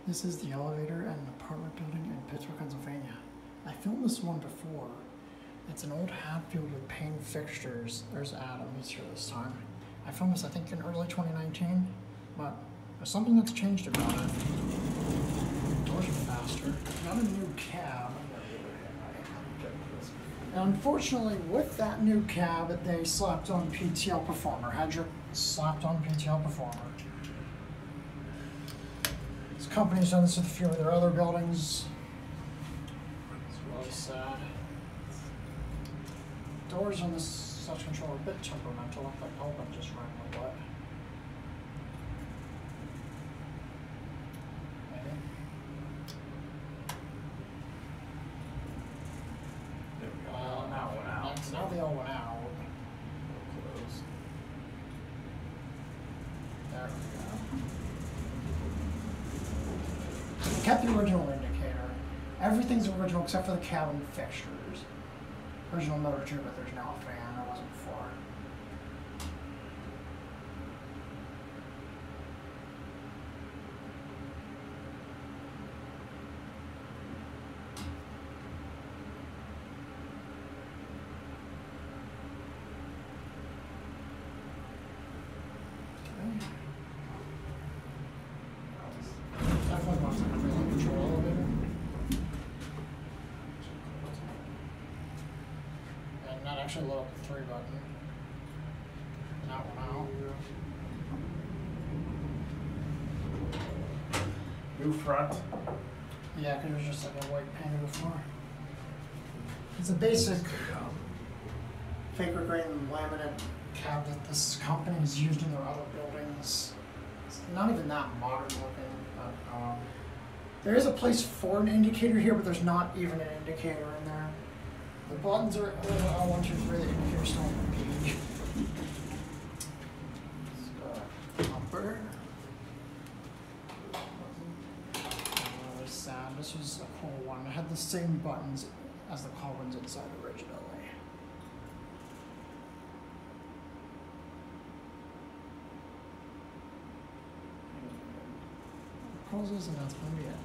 This is the elevator at an apartment building in Pittsburgh, Pennsylvania. I filmed this one before. It's an old Hadfield with Payne fixtures. There's Adam, he's here this time. I filmed this, I think, in early 2019, but there's something that's changed about it. Doors are faster. Got a new cab. And unfortunately, with that new cab, they slapped on PTL Performer. Headrick slapped on PTL Performer. This company's done this with a few of their other buildings. It's really sad. Doors on this such control are a bit temperamental. Look like open just ran my butt. Maybe. There we go. Now it went out. Now they all went out. Close. There we go. They kept the original indicator. Everything's original except for the cabin fixtures. Original motor too, but there's now a fan. There wasn't before. Definitely wants like a really control elevator. And not actually load up the 3 button. Not one out. New front. Yeah, because it was just like a white painted before. It's a basic faker grain laminate cab that this company has used in their other buildings. It's not even that modern looking, but there is a place for an indicator here, but there's not even an indicator in there. The buttons are 1, 2, 3. The indicator's still on the page. Bumper. Really sad. This was a cool one. It had the same buttons as the Collins inside originally. Closes, and that's going to be it.